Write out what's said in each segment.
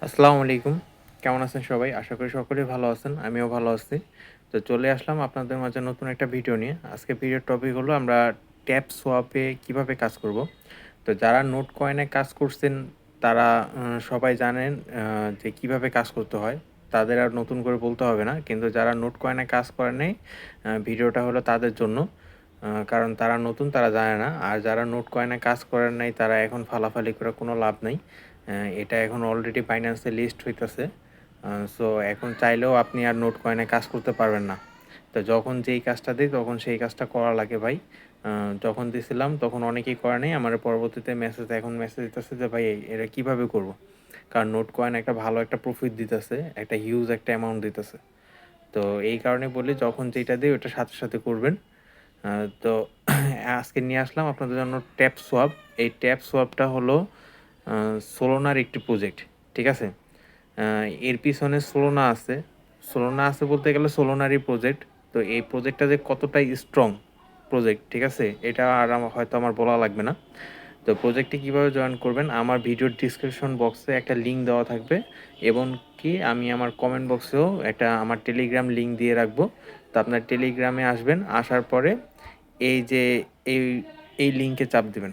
আসসালামু আলাইকুম। কেমন আছেন সবাই? আশা করি সকলেই ভালো আছেন। আমিও ভালো আছি। তো চলে আসলাম আপনাদের মাঝে নতুন একটা ভিডিও নিয়ে। আজকে ভিডিওর টপিক হলো আমরা ট্যাপ সোয়াপে কিভাবে কাজ করব। তো যারা নোট কয়েনে কাজ করছেন তারা সবাই জানেন যে কিভাবে কাজ করতে হয়। তাদের আর নতুন করে বলতে হবে না। কিন্তু যারা নোট কয়েনে কাজ করেন নাই ভিডিওটা হলো তাদের জন্য। কারণ তারা নতুন তারা জানে না। আর যারা নোট কয়েনে কাজ করেন নাই তারা এখন ফালাফালি করে কোনো লাভ নাই। এটা এখন অলরেডি বাইন্যান্সে লিস্ট হইতাছে। সো এখন চাইলেও আপনি আর নোট কয়েনে কাজ করতে পারবেন না। তো যখন যেই কাজটা দিই তখন সেই কাজটা করা লাগে ভাই। যখন দিছিলাম তখন অনেকেই করে নাই। আমার পরবর্তীতে এখন মেসেজ দিতেছে যে ভাই এটা কিভাবে করব? কারণ নোট কয়েন একটা ভালো একটা প্রফিট দিতেছে, একটা হিউজ একটা অ্যামাউন্ট দিতেছে। তো এই কারণে বলি যখন যেটা দিই ওটা সাথে, সাথে করবেন। তো আজকে নিয়ে আসলাম আপনাদের জন্য ট্যাপ সোয়াপ। এই ট্যাপ সোয়াপটা হলো সোলোনার একটি প্রজেক্ট। ঠিক আছে? এর পিছনে সোলোনা আছে। সোলোনা আছে বলতে গেলে সোলোনারই প্রজেক্ট। তো এই প্রজেক্টটা যে কতটাই স্ট্রং প্রজেক্ট, ঠিক আছে? এটা আর হয়তো আমার বলা লাগবে না। তো প্রজেক্টে কীভাবে জয়েন করবেন আমার ভিডিওর ডিসক্রিপশন বক্সে একটা লিঙ্ক দেওয়া থাকবে এবং কি আমি আমার কমেন্ট বক্সেও একটা আমার টেলিগ্রাম লিঙ্ক দিয়ে রাখবো। তো আপনার টেলিগ্রামে আসবেন, আসার পরে এই যে এই এই লিঙ্কে চাপ দিবেন।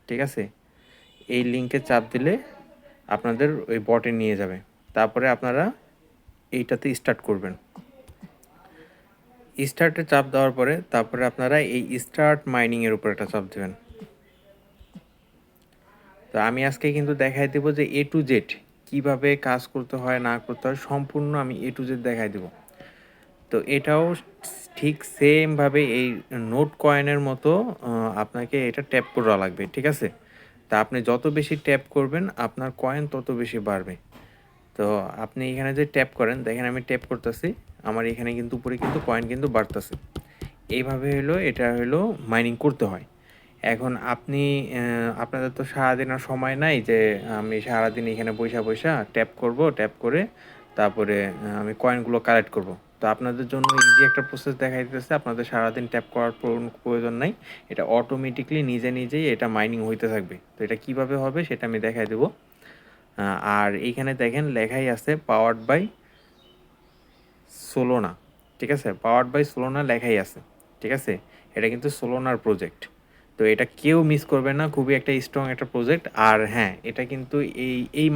ঠিক আছে? এই লিঙ্কে চাপ দিলে আপনাদের ওই বটে নিয়ে যাবে। তারপরে আপনারা এইটাতে স্টার্ট করবেন। স্টার্টে চাপ দেওয়ার পরে তারপরে আপনারা এই স্টার্ট মাইনিংয়ের উপর একটা চাপ দেবেন। তো আমি আজকে কিন্তু দেখাই দেবো যে এ টু জেড কীভাবে কাজ করতে হয় না করতে হয় সম্পূর্ণ আমি এ টু জেড দেখাই দেবো। তো এটাও ঠিক সেমভাবে এই নোট কয়েনের মতো আপনাকে এটা ট্যাপ করা লাগবে। ঠিক আছে? তা আপনি যত বেশি ট্যাপ করবেন আপনার কয়েন তত বেশি বাড়বে। তো আপনি এখানে যে ট্যাপ করেন দেখেন আমি ট্যাপ করতেছি, আমার এখানে কিন্তু উপরে কিন্তু কয়েন কিন্তু বাড়তেছে। এইভাবে হলো এটা হলো মাইনিং করতে হয়। এখন আপনি আপনাদের তো সারাদিন আর সময় নাই যে আমি সারাদিন এখানে বইসা ট্যাপ করব, ট্যাপ করে তারপরে আমি কয়েনগুলো কালেক্ট করব। তো আপনাদের জন্য ইজি একটা প্রসেস দেখাই দিতেছে। আপনাদের সারাদিন ট্যাপ করার প্রয়োজন নাই। এটা অটোমেটিকলি নিজেই এটা মাইনিং হইতে থাকবে। তো এটা কিভাবে হবে সেটা আমি দেখাই দেবো। আর এইখানে দেখেন লেখাই আছে পাওয়ার্ড বাই সোলোনা। ঠিক আছে? পাওয়ার্ড বাই সোলোনা লেখাই আছে। ঠিক আছে? এটা কিন্তু সোলোনার প্রজেক্ট। তো এটা কেউ মিস করবে না, খুবই একটা স্ট্রং একটা প্রজেক্ট। আর হ্যাঁ, এটা কিন্তু এই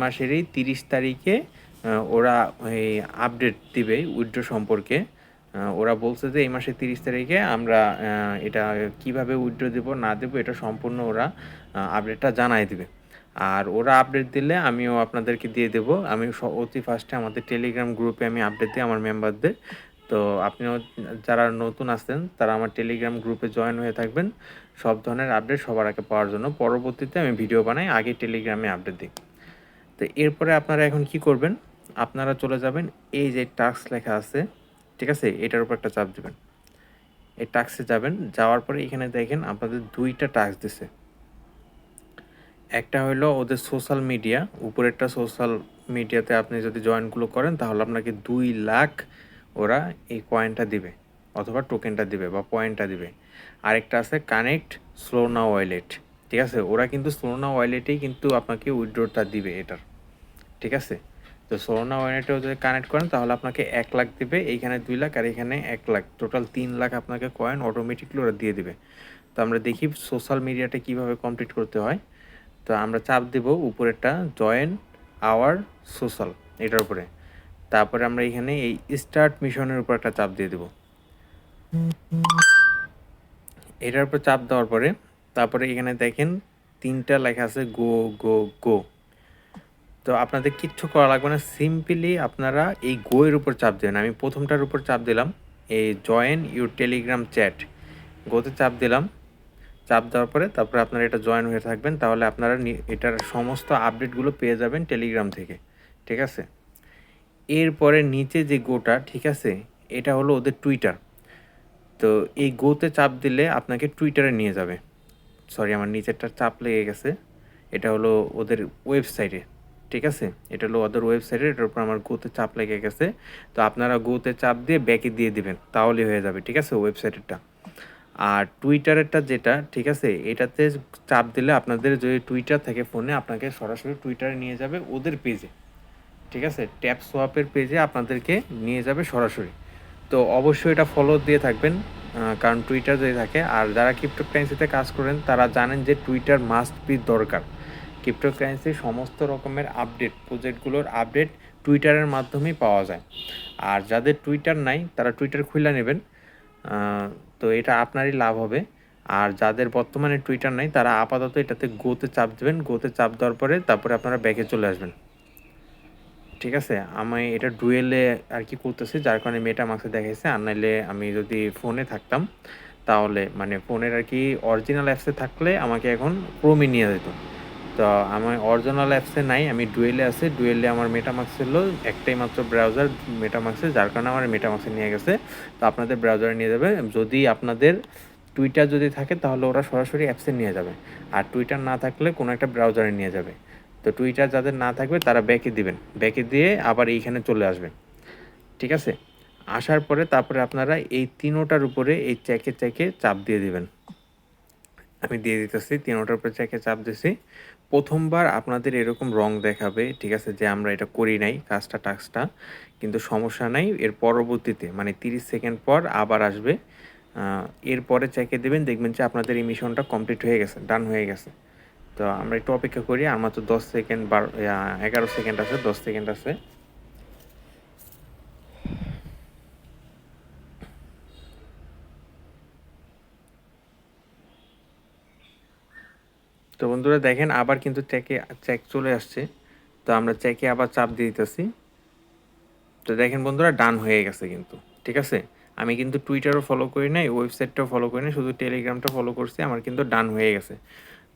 মাসেরই 30 তারিখে ওরা এই আপডেট দিবে উইথড্র সম্পর্কে। ওরা বলছে যে এই মাসের 30 তারিখে আমরা এটা কিভাবে উইথড্র দেবো না দেবো এটা সম্পূর্ণ ওরা আপডেটটা জানায় দিবে। আর ওরা আপডেট দিলে আমিও আপনাদেরকে দিয়ে দেবো। আমি অতি ফার্স্টে আমাদের টেলিগ্রাম গ্রুপে আমি আপডেট দিই আমার মেম্বারদের। তো আপনিও যারা নতুন আসছেন তারা আমার টেলিগ্রাম গ্রুপে জয়েন হয়ে থাকবেন সব ধরনের আপডেট সবার আগে পাওয়ার জন্য। পরবর্তীতে আমি ভিডিও বানাই, আগে টেলিগ্রামে আপডেট দিই। তো এরপরে আপনারা এখন কি করবেন, আপনারা চলে যাবেন এই যে টাস্ক লেখা আছে, ঠিক আছে? এটার উপর একটা চাপ দিবেন। এই টাস্কে যাবেন, যাওয়ার পরে এখানে দেখেন আপনাদের 2টা টাস্ক দিছে। একটা হলো ওদের সোশ্যাল মিডিয়া, উপরেরটা সোশ্যাল মিডিয়াতে আপনি যদি জয়েনগুলো করেন তাহলে আপনাকে 2 লাখ ওরা এই কয়েনটা দিবে অথবা টোকেনটা দিবে বা পয়েন্টটা দিবে। আরেকটা আছে কানেক্ট সোলোনা ওয়ালেট। ঠিক আছে? ওরা কিন্তু সোলোনা ওয়ালেটেই কিন্তু আপনাকে উইথড্রটা দিবে এটার। ঠিক আছে? তো সোলোনা ওয়ালেটেও যদি কানেক্ট করেন তাহলে আপনাকে 1 লাখ দিবে, এইখানে 2 লাখ আর এখানে 1 লাখ, টোটাল 3 লাখ আপনাকে কয়েন অটোমেটিকলি ওরা দিয়ে দিবে। তো আমরা দেখি সোশ্যাল মিডিয়াটা কীভাবে কমপ্লিট করতে হয়। তো আমরা চাপ দেব উপরেরটা জয়েন আওয়ার সোশ্যাল, এটার উপরে। তারপরে আমরা এখানে এই স্টার্ট মিশনের উপর একটা চাপ দিয়ে দেব। এটার উপর চাপ দেওয়ার পরে তারপরে এখানে দেখেন 3টা লেখা আছে গো গো গো। তো আপনাদের কিচ্ছু করা লাগবে না, সিম্পলি আপনারা এই গো এর উপর চাপ দেবেন। আমি প্রথমটার উপর চাপ দিলাম, এই জয়েন ইউর টেলিগ্রাম চ্যাট, গোতে চাপ দিলাম। চাপ দেওয়ার পরে তারপরে আপনারা এটা জয়েন হয়ে থাকবেন, তাহলে আপনারা এটার সমস্ত আপডেটগুলো পেয়ে যাবেন টেলিগ্রাম থেকে। ঠিক আছে? এরপরে নিচে যে গোটা, ঠিক আছে, এটা হলো ওদের টুইটার। তো এই গোতে চাপ দিলে আপনাকে টুইটারে নিয়ে যাবে। সরি, আমার নিচেরটা চাপ লেগে গেছে। এটা হলো ওদের ওয়েবসাইটে। ঠিক আছে? এটা হলো ওদের ওয়েবসাইটে, এটার উপর আমার গোতে চাপ লেগে গেছে। তো আপনারা গোতে চাপ দিয়ে ব্যাকে দিয়ে দিবেন, তাহলেই হয়ে যাবে। ঠিক আছে? ওয়েবসাইটেরটা। আর টুইটারেরটা যেটা, ঠিক আছে, এটাতে চাপ দিলে আপনাদের যদি টুইটার থাকে ফোনে, আপনাকে সরাসরি টুইটারে নিয়ে যাবে ওদের পেজে, ঠিক আছে, ট্যাপ সোয়াপের পেজে আপনাদেরকে নিয়ে যাবে সরাসরি। তো অবশ্যই এটা ফলো দিয়ে থাকবেন, কারণ টুইটার যদি থাকে। আর যারা ক্রিপ্টোকারেন্সিতে কাজ করেন তারা জানেন যে টুইটার মাস্ট বি দরকার। ক্রিপ্টোকারেন্সির সমস্ত রকমের আপডেট, প্রজেক্টগুলোর আপডেট টুইটারের মাধ্যমেই পাওয়া যায়। আর যাদের টুইটার নাই তারা টুইটার খুলে নেবেন, তো এটা আপনারই লাভ হবে। আর যাদের বর্তমানে টুইটার নাই তারা আপাতত এটাতে গোতে চাপ দেবেন। গোতে চাপ দেওয়ার পরে তারপরে আপনারা ব্যাকে চলে আসবেন, ঠিক আছে। আমি এটা ডুয়েলে আর কি করতেছি, যার কারণে মেটামাক্সে দেখাইছে। আর নাইলে আমি যদি ফোনে থাকতাম তাহলে, মানে ফোনের আর কি অরিজিনাল অ্যাপসে থাকলে আমাকে এখন ক্রোমে নিয়ে যেত। তো আমার অরিজিনাল অ্যাপসে নাই, আমি ডুয়েলে আছে। ডুয়েলে আমার মেটামাক্স ছিল একটাই মাত্র ব্রাউজার মেটামাক্সে, যার কারণে আমার মেটামাক্সে নিয়ে গেছে। তো আপনাদের ব্রাউজারে নিয়ে যাবে। যদি আপনাদের টুইটার যদি থাকে তাহলে ওরা সরাসরি অ্যাপসে নিয়ে যাবে। আর টুইটার না থাকলে কোনো একটা ব্রাউজারে নিয়ে যাবে। তো টুইটার যাদের না থাকবে তারা ব্যাকে দিবেন, ব্যাকে দিয়ে আবার এইখানে চলে আসবেন, ঠিক আছে। আসার পরে তারপরে আপনারা এই তিনোটার উপরে এই চেকে চেকে চাপ দিয়ে দিবেন। আমি দিয়ে দিতেছি, তিনোটার উপরে চেকে চাপ দিছি। প্রথমবার আপনাদের এরকম রং দেখাবে, ঠিক আছে, যে আমরা এটা করি নাই টাস্কটা, কিন্তু সমস্যা নাই। এর পরবর্তীতে মানে 30 সেকেন্ড পর আবার আসবে, এরপরে চেকে দেবেন, দেখবেন যে আপনাদের এই মিশনটা কমপ্লিট হয়ে গেছে, ডান হয়ে গেছে। তো আমরা একটু অপেক্ষা করি, আর মাত্র 10 সেকেন্ড 11 সেকেন্ড আছে, 10 সেকেন্ড আছে। তো বন্ধুরা দেখেন আবার কিন্তু চেক চলে আসছে। তো আমরা চেকে আবার চাপ দিয়ে দিতেছি। তো দেখেন বন্ধুরা ডান হয়ে গেছে কিন্তু, ঠিক আছে। আমি কিন্তু টুইটারও ফলো করি নাই, ওয়েবসাইটটাও ফলো করি নাই, শুধু টেলিগ্রামটা ফলো করছি, আমার কিন্তু ডান হয়ে গেছে।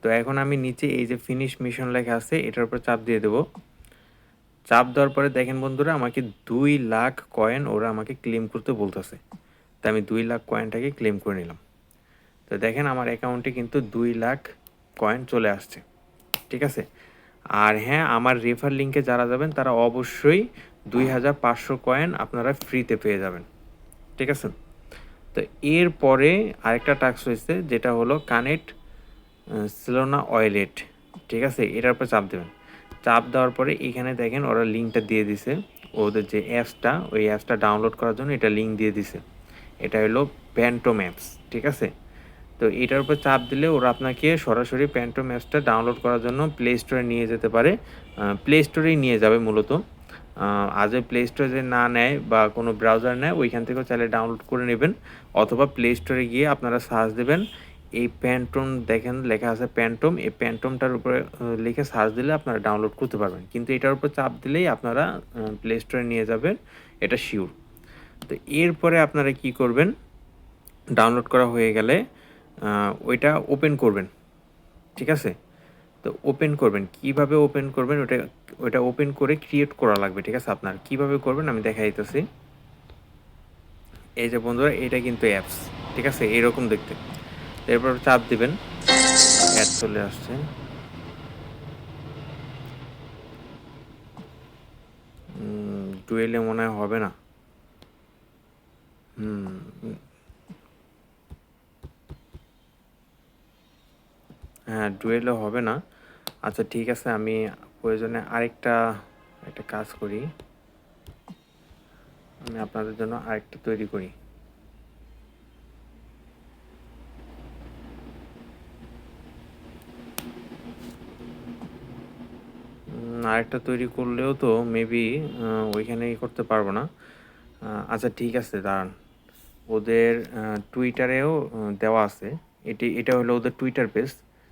তো এখন আমি নিচে এই যে ফিনিশ মিশন লেখা আছে এটার উপর চাপ দিয়ে দেবো। চাপ দেওয়ার পরে দেখেন বন্ধুরা আমাকে 2 লাখ কয়েন ওরা আমাকে ক্লেম করতে বলতেছে। তো আমি 2 লাখ কয়েনটাকে ক্লেম করে নিলাম। তো দেখেন আমার অ্যাকাউন্টে কিন্তু 2 লাখ কয়েন চলে আসছে, ঠিক আছে। আর হ্যাঁ, আমার রেফার লিঙ্কে যারা যাবেন তারা অবশ্যই 2500 কয়েন আপনারা ফ্রিতে পেয়ে যাবেন, ঠিক আছে। তো এরপরে আরেকটা টাস্ক হয়েছে, যেটা হলো কানেক্ট সেলোনা ওয়ালেট, ঠিক আছে। এটার উপর চাপ দেবেন। চাপ দেওয়ার পরে এখানে দেখেন ওরা লিঙ্কটা দিয়ে দিছে, ওদের যে অ্যাপসটা, ওই অ্যাপসটা ডাউনলোড করার জন্য এটা লিঙ্ক দিয়ে দিছে। এটা হলো প্যান্টো ম্যাপস, ঠিক আছে। তো এটার উপর চাপ দিলে ওরা আপনাকে সরাসরি প্যান্টো ম্যাপসটা ডাউনলোড করার জন্য প্লে স্টোরে নিয়ে যেতে পারে। প্লে স্টোরেই নিয়ে যাবে মূলত। আজ প্লে স্টোরে যে না নেয় বা কোনো ব্রাউজার নেয়, ওইখান থেকেও চাইলে ডাউনলোড করে নেবেন। অথবা প্লে স্টোরে গিয়ে আপনারা সার্চ দেবেন এই প্যান্টম, দেখেন লেখা আছে প্যান্টম, এই প্যান্টমটার উপরে লিখে সার্চ দিলে আপনারা ডাউনলোড করতে পারবেন। কিন্তু এটার উপর চাপ দিলেই আপনারা প্লে স্টোরে নিয়ে যাবেন, এটা শিওর। তো এরপরে আপনারা কি করবেন, ডাউনলোড করা হয়ে গেলে ওইটা ওপেন করবেন, ঠিক আছে। তো ওপেন করবেন, কিভাবে ওপেন করবেন, ওইটা ওপেন করে ক্রিয়েট করা লাগবে, ঠিক আছে। আপনার কিভাবে করবেন আমি দেখাই দিতেছি। এই যে বন্ধুরা এটা কিন্তু অ্যাপস, ঠিক আছে, এরকম দেখতে। এরপর চাপ দিবেন, অ্যাড চলে আসছে। ডুয়েলে মনে হয় হবে না। হ্যাঁ, ডুয়েলে হবে না। আচ্ছা ঠিক আছে, আমি প্রয়োজনে একটা কাজ করি, আমি আপনাদের জন্য আরেকটা তৈরি করি। আরেকটা তৈরি করলেও তো মেবি ওইখানে করতে পারবো না। আচ্ছা ঠিক আছে, দাঁড়ান, ওদের টুইটারেও দেওয়া আছে। এটা হলো ওদের টুইটার পেজ।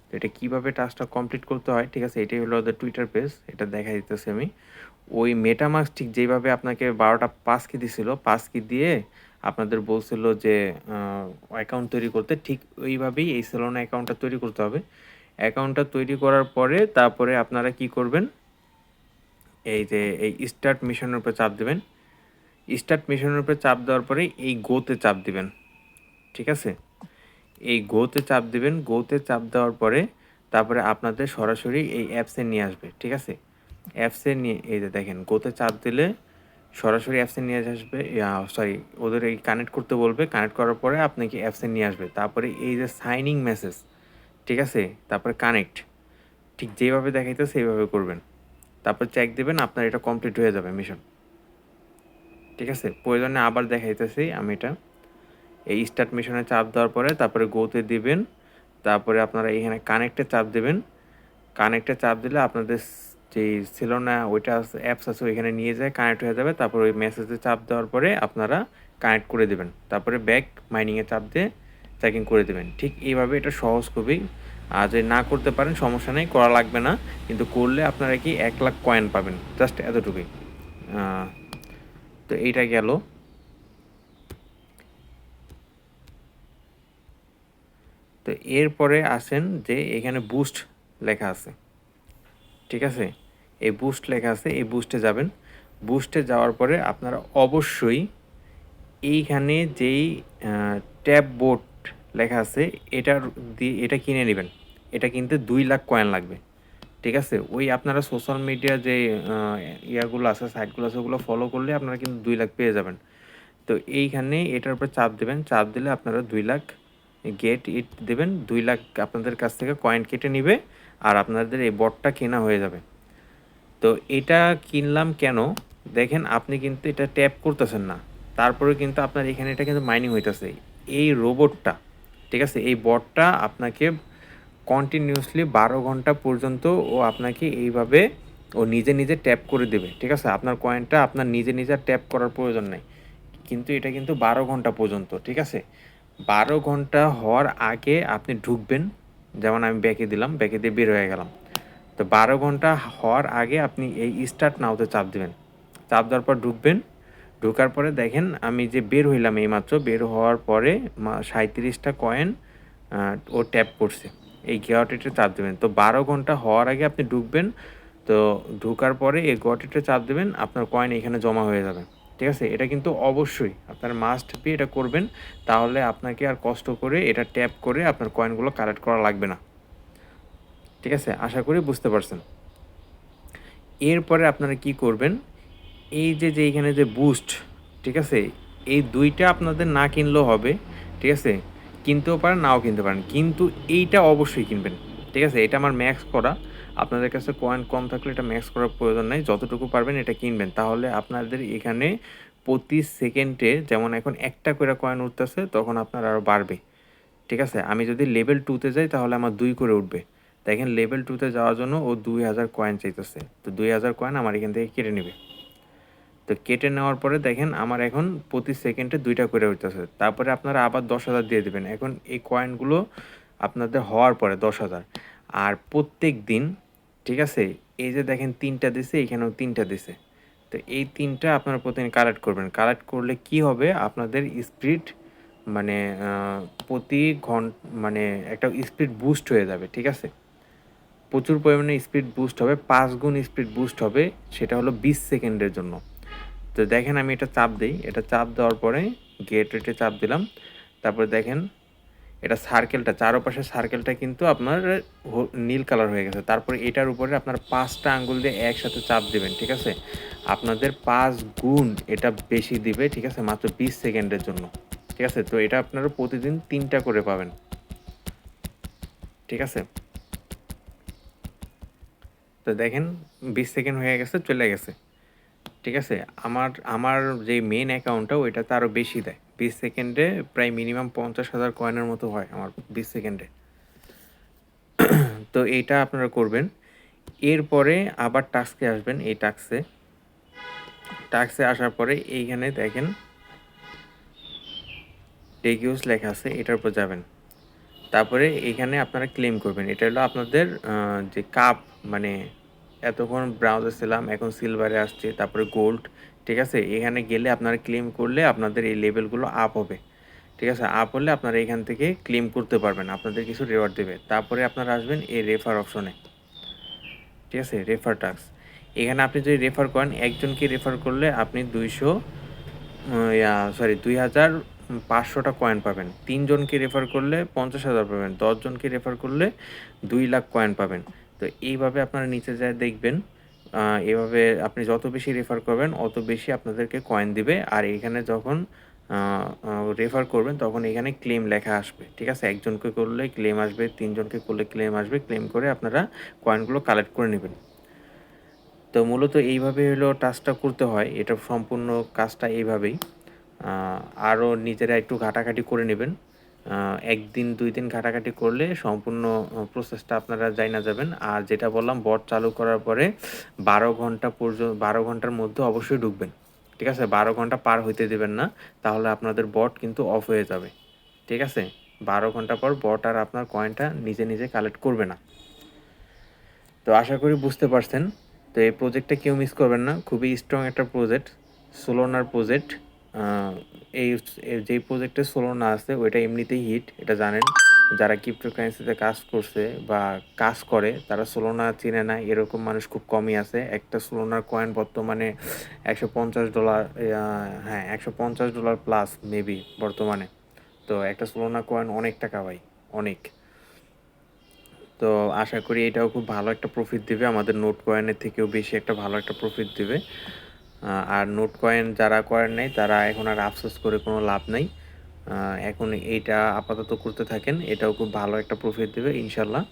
তো এটা কীভাবে টাস্কটা কমপ্লিট করতে হয়, ঠিক আছে, এটাই হলো ওদের টুইটার পেজ, এটা দেখা দিতেছি আমি। ওই মেটামাস্ক ঠিক যেইভাবে আপনাকে 12টা পাস কি দিছিল, পাস কি দিয়ে আপনাদের বলছিল যে অ্যাকাউন্ট তৈরি করতে, ঠিক ওইভাবেই এই সেলোনা অ্যাকাউন্টটা তৈরি করতে হবে। অ্যাকাউন্টটা তৈরি করার পরে তারপরে আপনারা কি করবেন, এই যে এই স্টার্ট মিশনের উপর চাপ দেবেন। স্টার্ট মিশনের উপরে চাপ দেওয়ার পরে এই গোতে চাপ দিবেন, ঠিক আছে। এই গোতে চাপ দিবেন, গোতে চাপ দেওয়ার পরে তারপরে আপনাদের সরাসরি এই অ্যাপসে নিয়ে আসবে, ঠিক আছে। অ্যাপসে নিয়ে এই যে দেখেন গোতে চাপ দিলে সরাসরি অ্যাপসে নিয়ে আসবে, সরি, ওদের এই কানেক্ট করতে বলবে, কানেক্ট করার পরে আপনাকে অ্যাপসে নিয়ে আসবে। তারপরে এই যে সাইনিং মেসেজ, ঠিক আছে, তারপরে কানেক্ট, ঠিক যেভাবে দেখাইতেছে সেইভাবে করবেন। তারপর চেক দেবেন, আপনার এটা কমপ্লিট হয়ে যাবে মিশন। ঠিক আছে, প্রয়োজনে আবার দেখাইতেছি আমি এটা। এই স্টার্ট মিশনে চাপ দেওয়ার পরে তারপরে গোতে দিবেন, তারপরে আপনারা এখানে কানেক্টে চাপ দেবেন। কানেক্টে চাপ দিলে আপনাদের যে ছিল না ওইটা অ্যাপস আছে ওইখানে নিয়ে যায়, কানেক্ট হয়ে যাবে। তারপর ওই মেসেজে চাপ দেওয়ার পরে আপনারা কানেক্ট করে দেবেন, তারপরে ব্যাক মাইনিংয়ে চাপ দিয়ে চেকিং করে দেবেন। ঠিক এইভাবে, এটা সহজ খুবই। আর যদি না করতে পারেন সমস্যা নেই, করা লাগবে না, কিন্তু করলে আপনারা কি 1 লাখ কয়েন পাবেন, জাস্ট এতটুকুই। তো এইটা গেল। তো এরপরে আসেন যে এখানে বুস্ট লেখা আছে, ঠিক আছে, এই বুস্ট লেখা আছে, এই বুস্টে যাবেন। বুস্টে যাওয়ার পরে আপনারা অবশ্যই এইখানে যেই ট্যাব বোর্ড লেখা আছে এটার দিয়ে এটা কিনে নেবেন। এটা কিনতে 2 লাখ কয়েন লাগবে, ঠিক আছে। ওই আপনারা সোশ্যাল মিডিয়া যে ইয়াগুলো আছে, সাইটগুলো আছে, ওগুলো ফলো করলে আপনারা কিন্তু 2 লাখ পেয়ে যাবেন। তো এইখানে এটার উপর চাপ দেবেন, চাপ দিলে আপনারা 2 লাখ গেট ইট দেবেন, 2 লাখ আপনাদের কাছ থেকে কয়েন কেটে নিবে, আর আপনাদের এই বটটা কেনা হয়ে যাবে। তো এটা কিনলাম কেন, দেখেন আপনি কিন্তু এটা ট্যাপ করতেছেন না, তারপরে কিন্তু আপনার এখানে এটা কিন্তু মাইনিং হইতেছে। এই রোবটটা, ঠিক আছে, এই বটটা আপনাকে কন্টিনিউয়াসলি 12 ঘন্টা পর্যন্ত ও আপনাকে এইভাবে ও নিজে নিজে ট্যাপ করে দেবে, ঠিক আছে। আপনার কয়েনটা আপনার নিজে নিজে ট্যাপ করার প্রয়োজন নেই, কিন্তু এটা কিন্তু 12 ঘন্টা পর্যন্ত, ঠিক আছে। 12 ঘন্টা হওয়ার আগে আপনি ঢুকবেন, যেমন আমি ব্যাকে দিলাম, ব্যাকে দিয়ে বের হয়ে গেলাম। তো 12 ঘন্টা হওয়ার আগে আপনি এই স্টার্ট নাওতে চাপ দেবেন, চাপ দেওয়ার পর ঢুকবেন। ঢোকার পরে দেখেন আমি যে বের হইলাম, এইমাত্র বের হওয়ার পরে 37টা কয়েন ও ট্যাপ করছে, এই গেওয়াটেটে চাপ দেবেন। তো 12 ঘন্টা হওয়ার আগে আপনি ঢুকবেন। তো ঢোকার পরে এই গেওয়াটেটে চাপ দেবেন, আপনার কয়েন এখানে জমা হয়ে যাবে, ঠিক আছে। এটা কিন্তু অবশ্যই আপনার মাস্ট বি এটা করবেন, তাহলে আপনাকে আর কষ্ট করে এটা ট্যাপ করে আপনার কয়েনগুলো কালেক্ট করা লাগবে না, ঠিক আছে। আশা করি বুঝতে পারছেন। এরপরে আপনারা কি করবেন, এই যে এইখানে যে বুস্ট, ঠিক আছে, এই দুইটা আপনাদের না কিনলেও হবে, ঠিক আছে। কিনতেও পারেন, নাও কিনতে পারেন, কিন্তু এইটা অবশ্যই কিনবেন, ঠিক আছে। এটা আমার ম্যাক্স করা, আপনাদের কাছে কয়েন কম থাকলে এটা ম্যাক্স করার প্রয়োজন নেই, যতটুকু পারবেন এটা কিনবেন। তাহলে আপনাদের এখানে প্রতি সেকেন্ডে যেমন এখন একটা করে কয়েন উঠতেছে, তখন আপনার আরও বাড়বে, ঠিক আছে। আমি যদি লেভেল 2-তে যাই তাহলে আমার 2 করে উঠবে। দেখেন লেভেল 2-তে যাওয়ার জন্য ও 2000 কয়েন চাইতেছে, তো 2000 কয়েন আমার এখান থেকে কেটে নেবে। তো কেটে নেওয়ার পরে দেখেন আমার এখন প্রতি সেকেন্ডে 2টা করে উঠতেছে। তারপরে আপনারা আবার 10,000 দিয়ে দেবেন। এখন এই কয়েনগুলো আপনাদের হওয়ার পরে 10,000, আর প্রত্যেক দিন, ঠিক আছে, এই যে দেখেন 3টা দিছে, এখানেও 3টা দিছে। তো এই 3টা আপনারা প্রতিদিন কালেক্ট করবেন। কালেক্ট করলে কি হবে, আপনাদের স্পিড মানে প্রতি মানে একটা স্পিড বুস্ট হয়ে যাবে, ঠিক আছে। প্রচুর পরিমাণে স্পিড বুস্ট হবে, 5 গুণ স্পিড বুস্ট হবে, সেটা হলো 20 সেকেন্ডের জন্য। তো দেখেন আমি এটা চাপ দিই, এটা চাপ দেওয়ার পরে গেট রেটে চাপ দিলাম। তারপরে দেখেন এটা সার্কেলটা, চারপাশের সার্কেলটা কিন্তু আপনার নীল কালার হয়ে গেছে। তারপরে এটার উপরে আপনার 5টা আঙ্গুল দিয়ে একসাথে চাপ দেবেন, ঠিক আছে। আপনাদের 5 গুণ এটা বেশি দিবে, ঠিক আছে, মাত্র 20 সেকেন্ডের জন্য, ঠিক আছে। তো এটা আপনারা প্রতিদিন 3টা করে পাবেন, ঠিক আছে। তো দেখেন 20 সেকেন্ড হয়ে গেছে, চলে গেছে, ঠিক আছে। আমার আমার যে মেন অ্যাকাউন্টটা ওইটাতে আরও বেশি দেয়, 20 সেকেন্ডে প্রায় মিনিমাম 50,000 কয়েনের মতো হয় আমার 20 সেকেন্ডে। তো এইটা আপনারা করবেন। এরপরে আবার টাস্কে আসবেন। এই টাস্কে আসার পরে এইখানে দেখেন টেক ইউজ লেখা আছে, এটার উপর যাবেন। তারপরে এইখানে আপনারা ক্লেম করবেন। এটা হলো আপনাদের যে কাপ, মানে এতক্ষণ ব্রাউজে ছিলাম, এখন সিলভারে আসছে, তারপরে গোল্ড, ঠিক আছে। এখানে গেলে আপনারা ক্লেম করলে আপনাদের এই লেভেলগুলো আপ হবে, ঠিক আছে। আপ হলে আপনারা এখান থেকে ক্লেম করতে পারবেন, আপনাদের কিছু রিওয়ার্ড দেবে। তারপরে আপনারা আসবেন এই রেফার অপশনে, ঠিক আছে, রেফার টাস্ক। এখানে আপনি যদি রেফার করেন, একজনকে রেফার করলে আপনি 2,500টা কয়েন পাবেন। 3জনকে রেফার করলে 50,000 পাবেন। 10জনকে রেফার করলে 2 লাখ কয়েন পাবেন। তো এইভাবে আপনারা নিচে যায় দেখবেন এভাবে আপনি যত বেশি রেফার করবেন অত বেশি আপনাদেরকে কয়েন দিবে। আর এখানে যখন রেফার করবেন তখন এখানে ক্লেম লেখা আসবে। ঠিক আছে? একজনকে করলে ক্লেম আসবে, ৩ জনকে করলে ক্লেম আসবে। ক্লেম করে আপনারা কয়েনগুলো কালেক্ট করে নিবেন। তো মূলত এইভাবেই হলো টাস্কটা করতে হয়। এটা সম্পূর্ণ কাজটা এইভাবেই। আ আরও নিজেরা একটু ঘাটাঘাটি করে নিবেন। ১ দিন ২ দিন ঘাটাঘাটি করলে সম্পূর্ণ প্রসেসটা আপনারা জাইনা যাবেন। আর যেটা বললাম বট চালু করার পরে ১২ ঘন্টার মধ্যে অবশ্যই ঢুকবেন। ঠিক আছে? ১২ ঘন্টা পার হইতে দিবেন না। তাহলে আপনাদের বট কিন্তু অফ হয়ে যাবে। ঠিক আছে? ১২ ঘন্টা পর বট আর আপনার কয়েনটা নিজে, নিজে কালেক্ট করবে না। তো আশা করি বুঝতে পারছেন। তো এই প্রজেক্টটা কেউ মিস করবেন না। খুবই স্ট্রং একটা প্রজেক্ট। সোলোনার প্রজেক্ট। আ এই যেই প্রজেক্টে সোলোনা আছে ওইটা এমনিতেই হিট, এটা জানেন। যারা ক্রিপ্টোকারেন্সিতে কাজ করছে বা কাজ করে তারা সোলোনা চিনে না এরকম মানুষ খুব কমই আছে। একটা সোলোনার কয়েন বর্তমানে $১৫০ হ্যাঁ, $১৫০ প্লাস মেবি বর্তমানে। তো একটা সোলোনা কয়েন অনেক টাকা ভাই, অনেক। তো আশা করি এটাও খুব ভালো একটা প্রফিট দিবে। আমাদের নোট কয়েনের থেকেও বেশি একটা ভালো একটা প্রফিট দিবে। আর নোট কয়েন যারা করেন নাই তারা এখন আর আফসোস করে কোনো লাভ নাই। এখন এইটা আপাতত করতে থাকেন। এটাও খুব ভালো একটা প্রফিট দিবে ইনশাল্লাহ।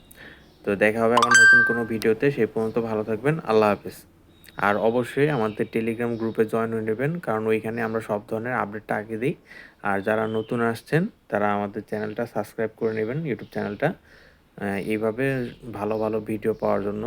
তো দেখা হবে আবার নতুন কোনো ভিডিওতে। সেই পর্যন্ত ভালো থাকবেন। আল্লাহ হাফেজ। আর অবশ্যই আমাদের টেলিগ্রাম গ্রুপে জয়েন হয়ে নেবেন, কারণ ওইখানে আমরা সব ধরনের আপডেটটা আগে দিই। আর যারা নতুন আসছেন তারা আমাদের চ্যানেলটা সাবস্ক্রাইব করে নেবেন, ইউটিউব চ্যানেলটা। এইভাবে ভালো, ভালো ভিডিও পাওয়ার জন্য।